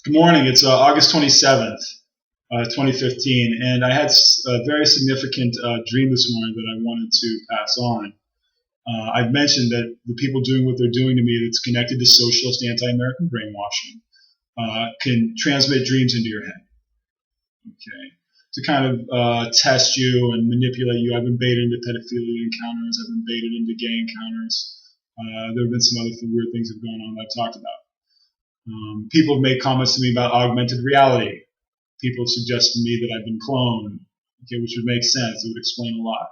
Good morning. It's August 27th, 2015, and I had a very significant dream this morning that I wanted to pass on. I've mentioned that the people doing what they're doing to me that's connected to socialist anti-American brainwashing can transmit dreams into your head, okay, to kind of test you and manipulate you. I've been baited into pedophilia encounters. I've been baited into gay encounters. There have been some other weird things that have gone on that I've talked about. People have made comments to me about augmented reality. People have suggested to me that I've been cloned, okay, which would make sense. It would explain a lot.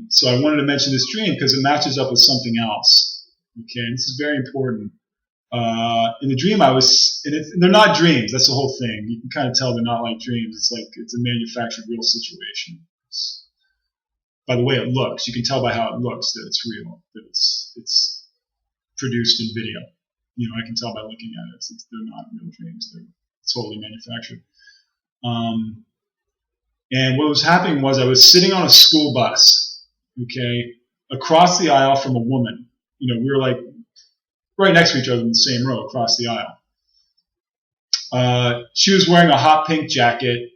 So I wanted to mention this dream because it matches up with something else. Okay, and this is very important. In the dream, they're not dreams. That's the whole thing. You can kind of tell they're not like dreams. It's like it's a manufactured real situation. By the way it looks, you can tell by how it looks that it's real, that it's produced in video. I can tell by looking at it. They're not real dreams. They're totally manufactured. And what was happening was I was sitting on a school bus, okay, across the aisle from a woman. We were like right next to each other in the same row across the aisle. She was wearing a hot pink jacket.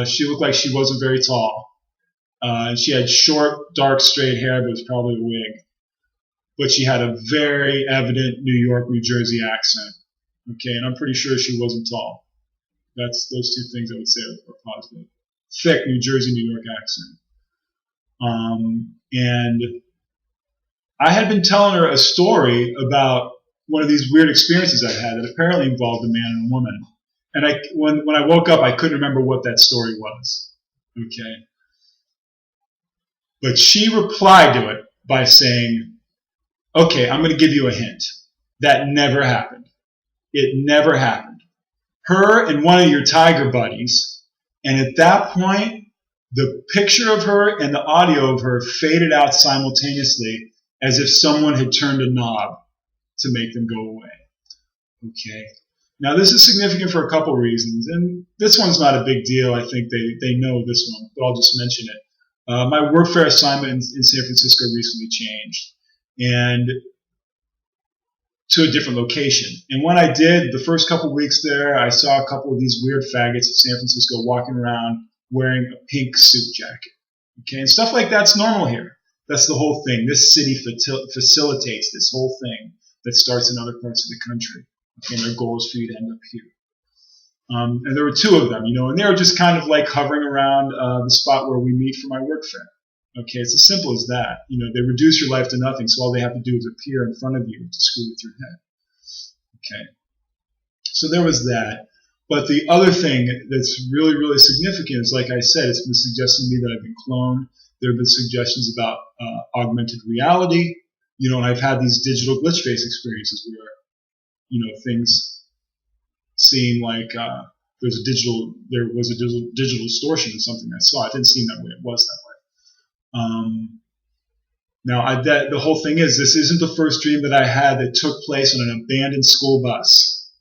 She looked like she wasn't very tall. She had short, dark, straight hair, but it was probably a wig. But she had a very evident New York, New Jersey accent. Okay, and I'm pretty sure she wasn't tall. That's those two things I would say are positive. Thick New Jersey, New York accent. And I had been telling her a story about one of these weird experiences I had that apparently involved a man and a woman. And when I woke up, I couldn't remember what that story was. Okay. But she replied to it by saying, okay, I'm going to give you a hint. That never happened. It never happened. Her and one of your tiger buddies, and at that point, the picture of her and the audio of her faded out simultaneously as if someone had turned a knob to make them go away. Okay. Now, this is significant for a couple reasons, and this one's not a big deal. I think they know this one, but I'll just mention it. My workfare assignment in San Francisco recently changed, and to a different location. And when I did, the first couple weeks there, I saw a couple of these weird faggots of San Francisco walking around wearing a pink suit jacket. Okay, and stuff like that's normal here. That's the whole thing. This city facilitates this whole thing that starts in other parts of the country. Okay, and their goal is for you to end up here. And there were two of them, and they were just kind of like hovering around the spot where we meet for my work fair. Okay, it's as simple as that. They reduce your life to nothing, so all they have to do is appear in front of you to screw with your head. Okay, so there was that. But the other thing that's really, really significant is, like I said, it's been suggested to me that I've been cloned. There have been suggestions about augmented reality. And I've had these digital glitch face experiences where, things seem like there was a digital distortion in something I saw. It didn't seem that way. It was that way. Now, the whole thing is, this isn't the first dream that I had that took place on an abandoned school bus.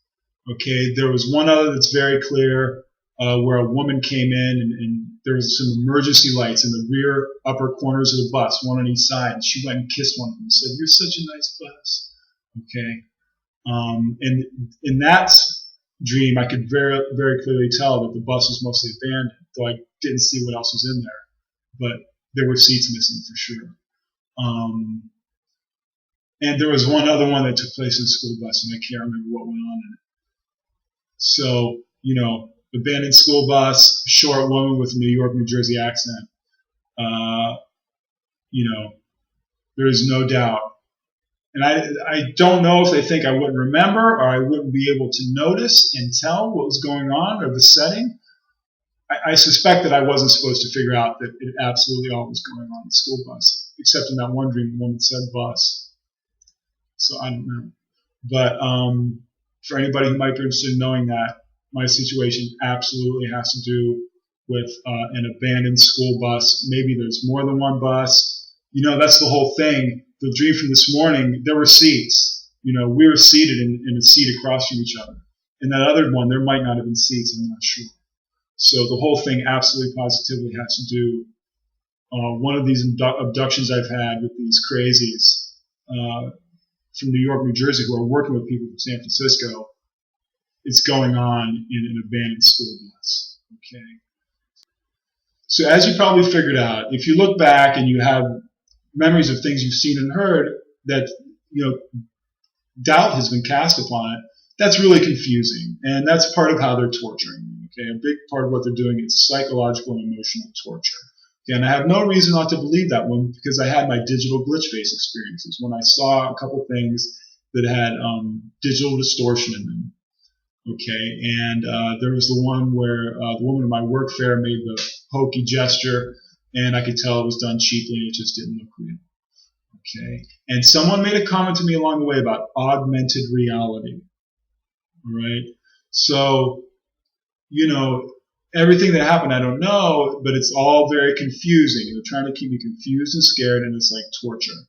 Okay, there was one other that's very clear where a woman came in and there was some emergency lights in the rear upper corners of the bus, one on each side, and she went and kissed one of them and said, "You're such a nice bus." Okay, and in that dream, I could very, very clearly tell that the bus was mostly abandoned, though I didn't see what else was in there. But there were seats missing for sure. And there was one other one that took place in the school bus, and I can't remember what went on in it. So, abandoned school bus, short woman with a New York, New Jersey accent. There is no doubt. And I don't know if they think I wouldn't remember or I wouldn't be able to notice and tell what was going on or the setting. I suspect that I wasn't supposed to figure out that it absolutely all was going on in the school bus, except in that one dream, the woman said bus. So I don't know. But for anybody who might be interested in knowing that, my situation absolutely has to do with an abandoned school bus. Maybe there's more than one bus. That's the whole thing. The dream from this morning, there were seats. We were seated in a seat across from each other. In that other one, there might not have been seats. I'm not sure. So the whole thing absolutely positively has to do one of these abductions I've had with these crazies from New York, New Jersey, who are working with people from San Francisco. is going on in an abandoned school bus. Okay. So as you probably figured out, if you look back and you have memories of things you've seen and heard that, doubt has been cast upon it, that's really confusing. And that's part of how they're torturing you. Okay. A big part of what they're doing is psychological and emotional torture. Okay. And I have no reason not to believe that one because I had my digital glitch face experiences when I saw a couple things that had digital distortion in them. Okay, and there was the one where the woman in my work fair made the hokey gesture, and I could tell it was done cheaply and it just didn't look real. Okay, and someone made a comment to me along the way about augmented reality. All right, so, everything that happened I don't know, but it's all very confusing. They're trying to keep me confused and scared, and it's like torture.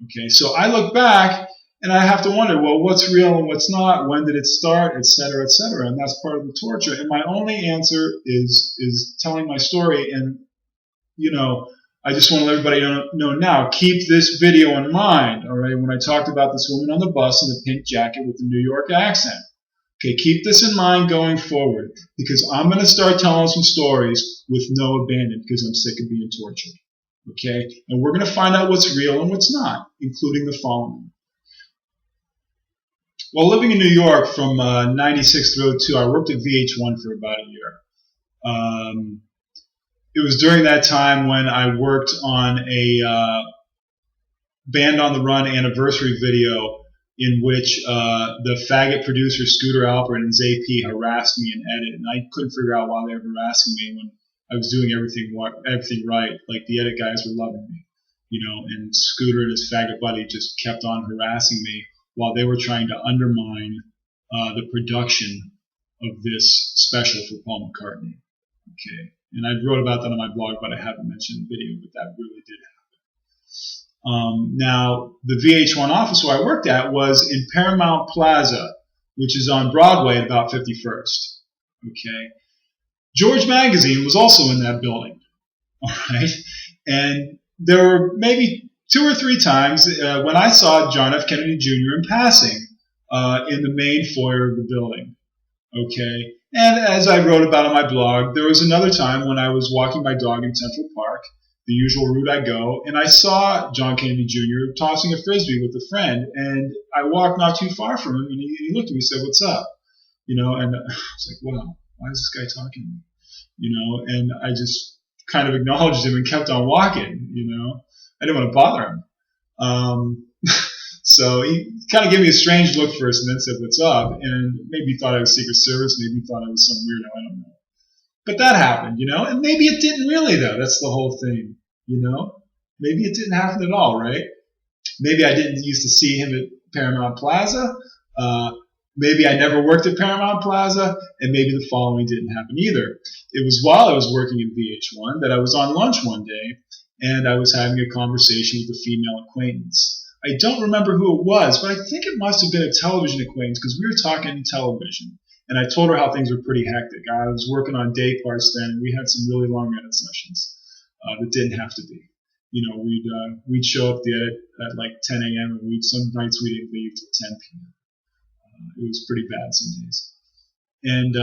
Okay, so I look back and I have to wonder, well, what's real and what's not? When did it start, et cetera, et cetera? And that's part of the torture. And my only answer is telling my story. And, I just want to let everybody know now, keep this video in mind, all right, when I talked about this woman on the bus in the pink jacket with the New York accent. Okay, keep this in mind going forward because I'm going to start telling some stories with no abandon because I'm sick of being tortured. Okay, and we're going to find out what's real and what's not, including the following. While living in New York from 96 through 02, I worked at VH1 for about a year. It was during that time when I worked on a Band on the Run anniversary video in which the faggot producer Scooter Alpert and Zay harassed me in edit, and I couldn't figure out why they were harassing me when I was doing everything right. Like the edit guys were loving me, and Scooter and his faggot buddy just kept on harassing me while they were trying to undermine the production of this special for Paul McCartney. Okay, and I wrote about that on my blog, but I haven't mentioned the video, but that really did happen. Now, the VH1 office where I worked at was in Paramount Plaza, which is on Broadway at about 51st. Okay, George Magazine was also in that building. All right, and there were maybe 2 or 3 times when I saw John F. Kennedy Jr. in passing in the main foyer of the building. Okay, and as I wrote about on my blog, there was another time when I was walking my dog in Central Park, the usual route I go, and I saw John Kennedy Jr. tossing a frisbee with a friend, and I walked not too far from him, and he looked at me and said, "What's up?" And I was like, "Wow, why is this guy talking to me?" And I just kind of acknowledged him and kept on walking. I didn't want to bother him. So he kind of gave me a strange look first and then said, "What's up?" And maybe he thought I was Secret Service. Maybe he thought I was some weirdo. I don't know. But that happened, and maybe it didn't really, though. That's the whole thing, Maybe it didn't happen at all, right? Maybe I didn't used to see him at Paramount Plaza. Maybe I never worked at Paramount Plaza, and maybe the following didn't happen either. It was while I was working at VH1 that I was on lunch one day, and I was having a conversation with a female acquaintance. I don't remember who it was, but I think it must have been a television acquaintance because we were talking television. And I told her how things were pretty hectic. I was working on day parts then, and we had some really long edit sessions that didn't have to be. We'd show up the edit at like 10 a.m. and some nights we didn't leave till 10 p.m. It was pretty bad some days. And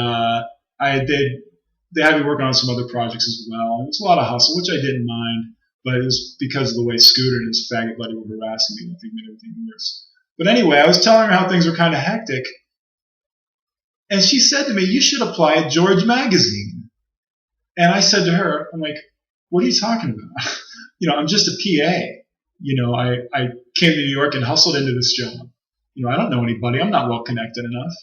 they had me work on some other projects as well. It was a lot of hustle, which I didn't mind. But it was because of the way Scooter and his faggot buddy were harassing me. I think made everything worse. But anyway, I was telling her how things were kind of hectic. And she said to me, "You should apply at George Magazine." And I said to her, I'm like, "What are you talking about?" I'm just a PA. I came to New York and hustled into this job. I don't know anybody. I'm not well connected enough.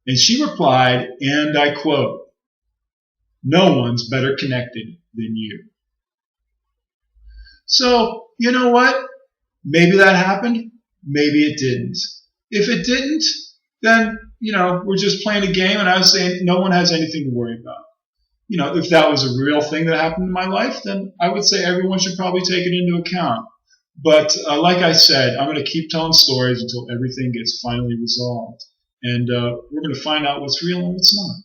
And she replied, and I quote, "No one's better connected than you." So, you know what? Maybe that happened. Maybe it didn't. If it didn't, then, we're just playing a game, and I was saying no one has anything to worry about. If that was a real thing that happened in my life, then I would say everyone should probably take it into account. But like I said, I'm going to keep telling stories until everything gets finally resolved. And we're going to find out what's real and what's not.